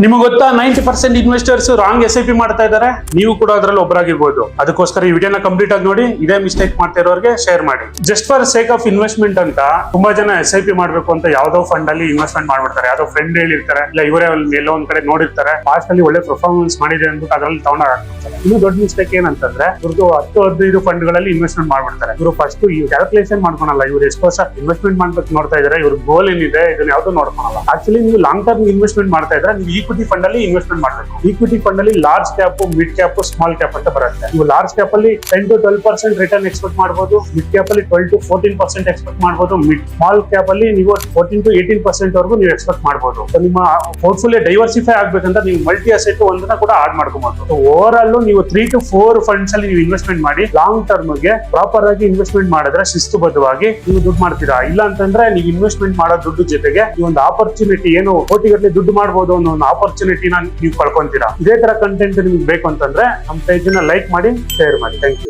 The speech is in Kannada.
ನಿಮಗೆ ಗೊತ್ತಾ 90% ಇನ್ವೆಸ್ಟರ್ಸ್ ರಾಂಗ್ SIP ಮಾಡ್ತಾ ಇದ್ದಾರೆ. ನೀವು ಕೂಡ ಅದರಲ್ಲಿ ಒಬ್ಬರಾಗಿರ್ಬೋದು. ಅದಕ್ಕೋಸ್ಕರ ಈ ವಿಡಿಯೋನ ಕಂಪ್ಲೀಟ್ ಆಗಿ ನೋಡಿ. ಇದೇ ಮಿಸ್ಟೇಕ್ ಮಾಡ್ತಾ ಇರೋರಿಗೆ ಶೇರ್ ಮಾಡಿ. Just for sake of investment ಅಂತ ತುಂಬಾ ಜನ SIP ಮಾಡ್ಬೇಕು ಅಂತ ಯಾವ್ದೋ ಫಂಡ್ ಅಲ್ಲಿ ಇನ್ವೆಸ್ಟ್ಮೆಂಟ್ ಮಾಡ್ಬಿಡ್ತಾರೆ. ಯಾವ್ದೋ ಫ್ರೆಂಡ್ ಹೇಳಿರ್ತಾರೆ, ಇಲ್ಲ ಇವರೇ ಎಲ್ಲೋ ಒಂದ್ ಕಡೆ ನೋಡಿರ್ತಾರೆ, ಪಾಸ್ಟ್ ಅಲ್ಲಿ ಒಳ್ಳೆ ಪರ್ಫಾರ್ಮೆನ್ಸ್ ಮಾಡಿದೆ ಅಂದ್ಬಿಟ್ಟು ಅದ್ರಲ್ಲಿ ತಗೊಂಡಾಗ ಹಾಕ್ತಾರೆ. ಇನ್ನು ದೊಡ್ಡ ಮಿಸ್ಟೇಕ್ ಏನಂತಂದ್ರೆ ಇವ್ರದ್ದು 10-15 ಫಂಡ್ ಗಳಲ್ಲಿ ಇನ್ವೆಸ್ಟ್ಮೆಂಟ್ ಮಾಡ್ಬಿಡ್ತಾರೆ. ಇವರು ಫಸ್ಟ್ ಈ ಕ್ಯಾಲ್ಕುಲೇಷನ್ ಮಾಡ್ಕೊಳಲ್ಲ. ಇವ್ರು ಎಷ್ಟು ವರ್ಷ ಇನ್ವೆಸ್ಟ್ಮೆಂಟ್ ಮಾಡ್ಬೇಕು ನೋಡ್ತಾ ಇದಾರೆ, ಇವ್ರ ಗೋಲ್ ಏನಿದೆ ಇದನ್ನ ಯಾವ್ದು ನೋಡ್ಕೊಳಲ್ಲ. ಆಕ್ಚುಲಿ ನೀವು ಲಾಂಗ್ ಟರ್ಮ್ ಇನ್ವೆಸ್ಟ್ಮೆಂಟ್ ಮಾಡ್ತಾ ಇದ್ರೆ ನೀವು ಈಕ್ವಿಟಿ ಫಂಡ್ ಅಲ್ಲಿ ಇನ್ವೆಸ್ಟ್ಮೆಂಟ್ ಮಾಡಬೇಕು. ಈಕ್ವಿಟಿ ಫಂಡ್ ಅಲ್ಲಿ large cap, mid cap, small cap ಅಂತ ಬರುತ್ತೆ. ನೀವು ಲಾರ್ಜ್ ಕ್ಯಾಪ್ ಅಲ್ಲಿ 10-12% ರಿಟರ್ನ್ ಎಕ್ಸ್ಪೆಕ್ಟ್ ಮಾಡಬಹುದು. ಮಿಡ್ ಕ್ಯಾಪ್ ಅಲ್ಲಿ 12-14% ಎಕ್ಸ್ಪೆಕ್ಟ್ ಮಾಡಬಹುದು. ಸ್ಮಾಲ್ ಕ್ಯಾಪ್ ಅಲ್ಲಿ ನೀವು 14-18% ವರೆಗೂ ನೀವು ಎಕ್ಸ್ಪೆಕ್ಟ್ ಮಾಡಬಹುದು. ನಿಮ್ಮ ಪೋರ್ಟ್ಫೋಲಿಯೋ ಡೈವರ್ಸಿಫೈ ಆಗ್ಬೇಕಂತ ನೀವು ಮಲ್ಟಿ ಅಸೆಟ್ ಒಂದನ್ನ ಕೂಡ ಆಡ್ ಮಾಡ್ಕೋಬಹುದು. ಓವರ್ ಆಲ್ ನೀವು 3-4 ಫಂಡ್ಸ್ ಅಲ್ಲಿ ನೀವು ಇನ್ವೆಸ್ಟ್ಮೆಂಟ್ ಮಾಡಿ ಲಾಂಗ್ ಟರ್ಮ್ ಗೆ ಪ್ರಾಪರ್ ಆಗಿ ಇನ್ವೆಸ್ಟ್ಮೆಂಟ್ ಮಾಡಿದ್ರೆ ಶಿಸ್ತುಬದ್ಧವಾಗಿ ನೀವು ದುಡ್ಡು ಮಾಡ್ತೀರಾ. ಇಲ್ಲ ಅಂತಂದ್ರೆ ನೀವು ಇನ್ವೆಸ್ಟ್ಮೆಂಟ್ ಮಾಡೋ ದುಡ್ಡು ಜೊತೆಗೆ ಈ ಒಂದು ಆಪರ್ಚುನಿಟಿ ಏನು ಕೋಟಿಗಟ್ಟಲೆ ದುಡ್ಡು ಮಾಡಬಹುದು ಅನ್ನೋ ಒಂದು ಆಪರ್ಚುನಿಟಿನ ನೀವು ಕಳ್ಕೊಂತೀರಾ. ಇದೇ ತರ ಕಂಟೆಂಟ್ ನಿಮ್ಗೆ ಬೇಕು ಅಂತಂದ್ರೆ ನಮ್ಮ ಪೇಜ್ ನ ಲೈಕ್ ಮಾಡಿ, ಶೇರ್ ಮಾಡಿ. Thank you.